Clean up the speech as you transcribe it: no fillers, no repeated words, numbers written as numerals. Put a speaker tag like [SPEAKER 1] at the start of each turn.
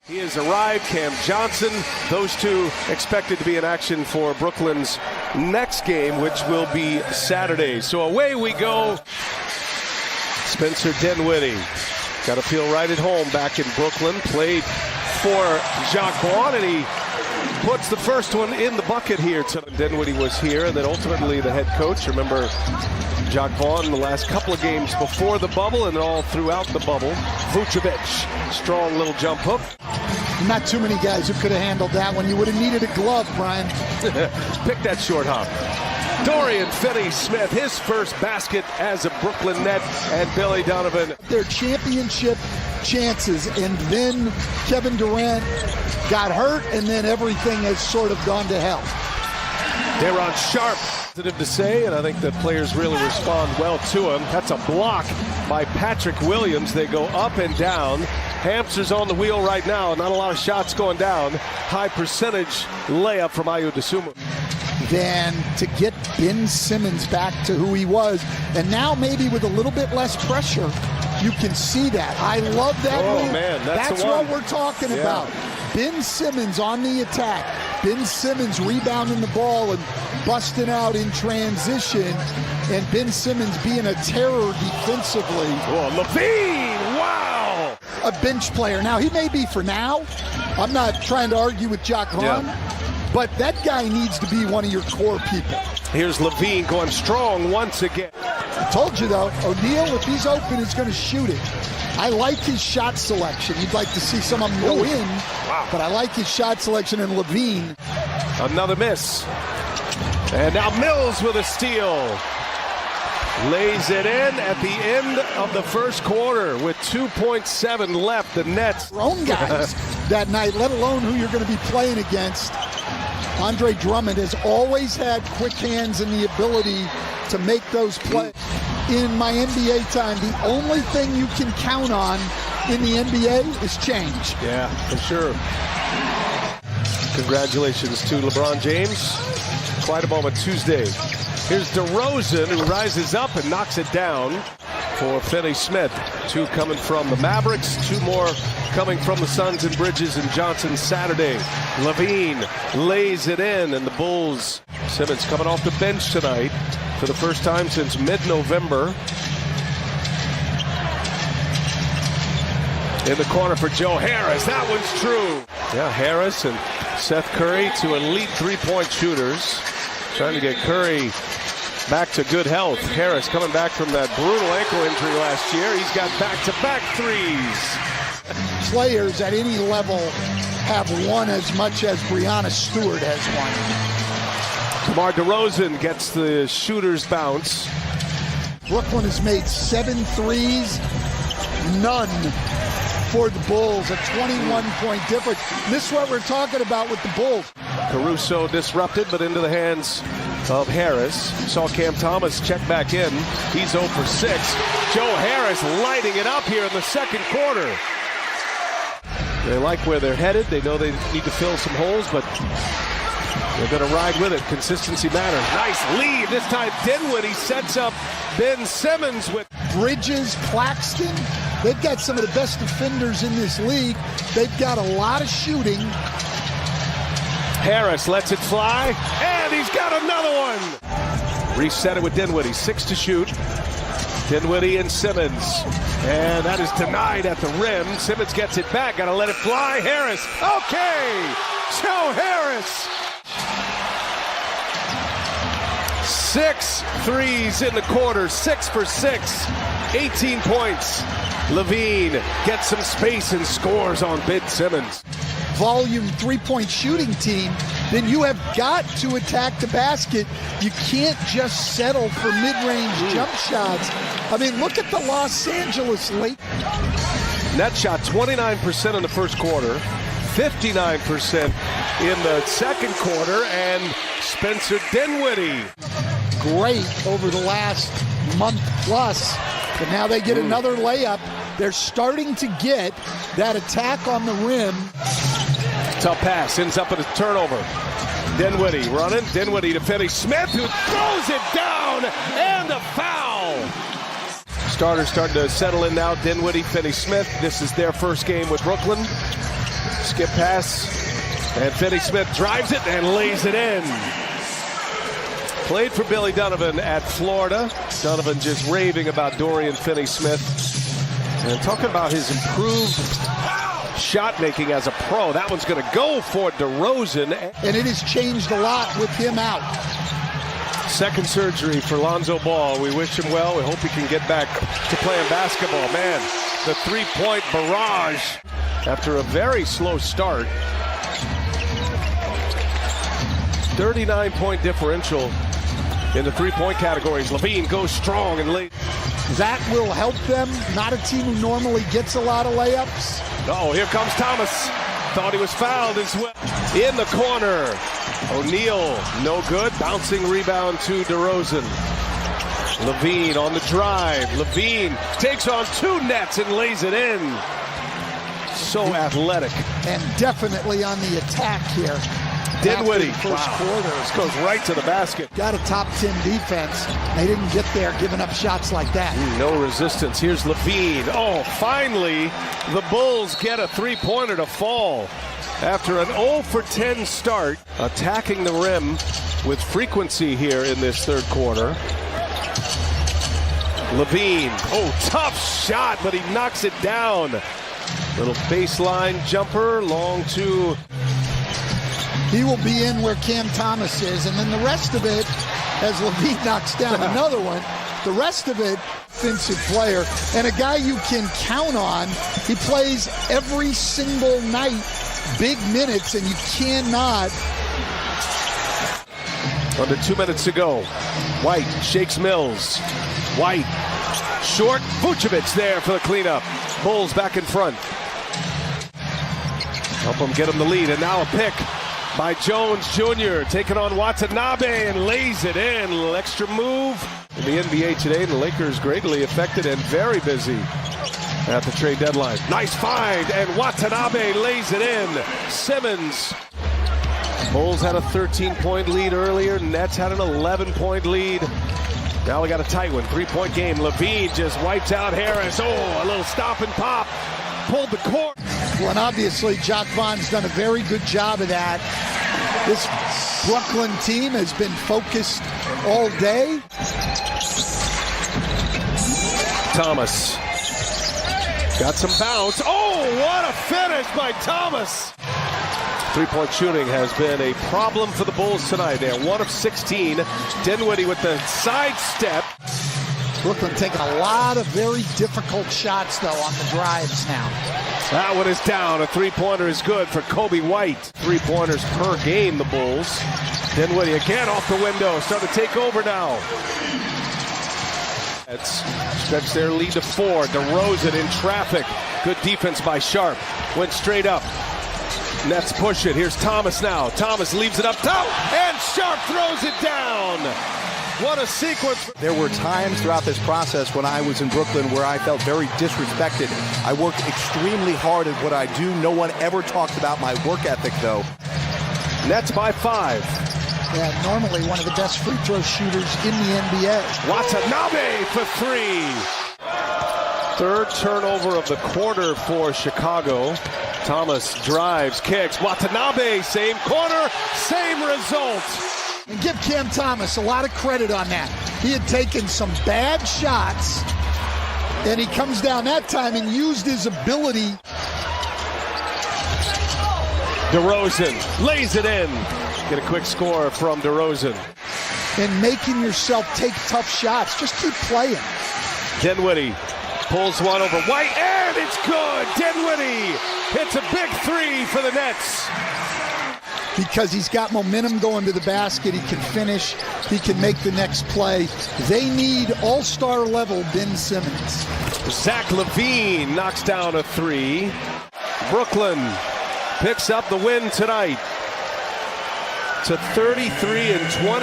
[SPEAKER 1] He has arrived, Cam Johnson. Those two expected to be in action for Brooklyn's next game, which will be Saturday. So away we go. Spencer Dinwiddie got to feel right at home back in Brooklyn. Played for Jacques Vaughn, and he puts the first one in the bucket here. Dinwiddie was here, and then ultimately the head coach. Remember, Jacques Vaughn the last couple of games before the bubble and all throughout the bubble. Vucevic, strong little jump hook.
[SPEAKER 2] Not too many guys who could have handled that one. You would have needed a glove, Brian.
[SPEAKER 1] Pick that short hop. Dorian Finney-Smith, his first basket as a Brooklyn Net, and Billy Donovan.
[SPEAKER 2] Their championship chances, and then Kevin Durant got hurt, and then everything has sort of gone to hell.
[SPEAKER 1] Daron Sharp, positive to say, and I think the players really respond well to him. That's a block by Patrick Williams. They go up and down. Hamster's on the wheel right now. Not a lot of shots going down. High percentage layup from Ayo Dosunmu.
[SPEAKER 2] Then to get Ben Simmons back to who he was, and now maybe with a little bit less pressure, you can see that. I love that move.
[SPEAKER 1] Man, that's
[SPEAKER 2] what we're talking about. Ben Simmons on the attack. Ben Simmons rebounding the ball and busting out in transition, and Ben Simmons being a terror defensively.
[SPEAKER 1] Oh, LaVine, wow!
[SPEAKER 2] A bench player. Now, he may be for now. I'm not trying to argue with Jacques Vaughn, but that guy needs to be one of your core people.
[SPEAKER 1] Here's LaVine going strong once again.
[SPEAKER 2] I told you, though, O'Neal, if he's open, is going to shoot it. I like his shot selection. You'd like to see some of them go in, but I like his shot selection in LaVine.
[SPEAKER 1] Another miss. And now Mills with a steal. Lays it in at the end of the first quarter with 2.7 left. The Nets.
[SPEAKER 2] Their own guys that night, let alone who you're going to be playing against. Andre Drummond has always had quick hands and the ability to make those plays. In my NBA time, the only thing you can count on in the NBA is change.
[SPEAKER 1] Yeah, for sure. Congratulations to LeBron James. Quite a moment Tuesday. Here's DeRozan, who rises up and knocks it down for Finney-Smith. Two coming from the Mavericks, two more coming from the Suns and Bridges and Johnson Saturday. LaVine lays it in, and the Bulls. Simmons coming off the bench tonight for the first time since mid-November. In the corner for Joe Harris. That one's true. Yeah, Harris and Seth Curry, two elite three-point shooters. Trying to get Curry back to good health. Harris coming back from that brutal ankle injury last year. He's got back-to-back threes.
[SPEAKER 2] Players at any level have won as much as Breanna Stewart has won.
[SPEAKER 1] DeMar DeRozan gets the shooter's bounce.
[SPEAKER 2] Brooklyn has made 7 threes, none for the Bulls, a 21-point difference. This is what we're talking about with the Bulls.
[SPEAKER 1] Caruso disrupted, but into the hands of Harris. Saw Cam Thomas check back in. He's 0 for 6. Joe Harris lighting it up here in the second quarter. They like where they're headed. They know they need to fill some holes, but they're going to ride with it. Consistency matters. Nice lead. This time Dinwiddie sets up Ben Simmons with
[SPEAKER 2] Bridges, Claxton. They've got some of the best defenders in this league. They've got a lot of shooting.
[SPEAKER 1] Harris lets it fly, and he's got another one. Reset it with Dinwiddie. 6 to shoot. Dinwiddie and Simmons. And that is denied at the rim. Simmons gets it back. Got to let it fly. Harris. Okay. Joe Harris. 6 threes in the quarter. 6 for 6. 18 points. LaVine gets some space and scores on Ben Simmons.
[SPEAKER 2] Volume three-point shooting team, then you have got to attack the basket. You can't just settle for mid-range jump shots. I mean, look at the Los Angeles Lakers.
[SPEAKER 1] Net shot 29% in the first quarter, 59% in the second quarter, and Spencer Dinwiddie.
[SPEAKER 2] Great over the last month plus, but now they get another layup. They're starting to get that attack on the rim.
[SPEAKER 1] Tough pass, ends up with a turnover. Dinwiddie running, Dinwiddie to Finney-Smith, who throws it down, and a foul. Starters starting to settle in now. Dinwiddie, Finney-Smith. This is their first game with Brooklyn. Skip pass. And Finney-Smith drives it and lays it in. Played for Billy Donovan at Florida. Donovan just raving about Dorian Finney-Smith. And talking about his improved shot making as a pro. That one's going to go for DeRozan.
[SPEAKER 2] And it has changed a lot with him out.
[SPEAKER 1] Second surgery for Lonzo Ball. We wish him well. We hope he can get back to playing basketball. Man, the three-point barrage after a very slow start. 39-point differential in the three-point categories. LaVine goes strong and late.
[SPEAKER 2] That will help them. Not a team who normally gets a lot of layups.
[SPEAKER 1] Oh, here comes Thomas. Thought he was fouled as well. In the corner. O'Neal, no good. Bouncing rebound to DeRozan. LaVine on the drive. LaVine takes on two nets and lays it in. So athletic.
[SPEAKER 2] And definitely on the attack here.
[SPEAKER 1] Dinwiddie.
[SPEAKER 2] First quarter.
[SPEAKER 1] This goes right to the basket.
[SPEAKER 2] Got a top 10 defense. They didn't get there giving up shots like that.
[SPEAKER 1] No resistance. Here's LaVine. Oh, finally, the Bulls get a three-pointer to fall. After an 0 for 10 start, attacking the rim with frequency here in this third quarter. LaVine. Oh, tough shot, but he knocks it down. Little baseline jumper, long to...
[SPEAKER 2] He will be in where Cam Thomas is, and then the rest of it, as LaVine knocks down another one, the rest of it, offensive player, and a guy you can count on. He plays every single night, big minutes, and you cannot.
[SPEAKER 1] Under 2 minutes to go. White shakes Mills. White, short, Vucevic there for the cleanup. Bulls back in front. Help them get him the lead, and now a pick by Jones Jr. taking on Watanabe and lays it in. A little extra move. In the NBA today, the Lakers greatly affected and very busy at the trade deadline. Nice find, and Watanabe lays it in. Simmons. Bulls had a 13-point lead earlier. Nets had an 11-point lead. Now we got a tight one. 3-point game. LaVine just wipes out Harris. Oh, a little stop and pop. Pulled the court.
[SPEAKER 2] Well, and obviously, Jacque Vaughn's done a very good job of that. This Brooklyn team has been focused all day.
[SPEAKER 1] Thomas. Got some bounce. Oh, what a finish by Thomas. Three-point shooting has been a problem for the Bulls tonight. They're 1 of 16. Dinwiddie with the sidestep.
[SPEAKER 2] Brooklyn taking a lot of very difficult shots, though, on the drives now.
[SPEAKER 1] That one is down. A three-pointer is good for Kobe White. Three-pointers per game, the Bulls. Dinwiddie again off the window. Starting to take over now. It's stretched their lead to 4. DeRozan in traffic. Good defense by Sharp. Went straight up. Nets push it. Here's Thomas now. Thomas leaves it up top, and Sharp throws it down. What a sequence.
[SPEAKER 3] There were times throughout this process when I was in Brooklyn where I felt very disrespected. I worked extremely hard at what I do. No one ever talks about my work ethic, though.
[SPEAKER 1] Nets by 5.
[SPEAKER 2] Yeah, normally one of the best free throw shooters in the NBA.
[SPEAKER 1] Watanabe for 3. Third turnover of the quarter for Chicago. Thomas drives, kicks. Watanabe, same corner, same result.
[SPEAKER 2] And give Cam Thomas a lot of credit on that. He had taken some bad shots, and he comes down that time and used his ability.
[SPEAKER 1] DeRozan lays it in. Get a quick score from DeRozan.
[SPEAKER 2] And making yourself take tough shots. Just keep playing.
[SPEAKER 1] Dinwiddie pulls one over White, and it's good. Dinwiddie hits a big 3 for the Nets.
[SPEAKER 2] Because he's got momentum going to the basket. He can finish. He can make the next play. They need all-star level Ben Simmons.
[SPEAKER 1] Zach LaVine knocks down a 3. Brooklyn picks up the win tonight to 33-20.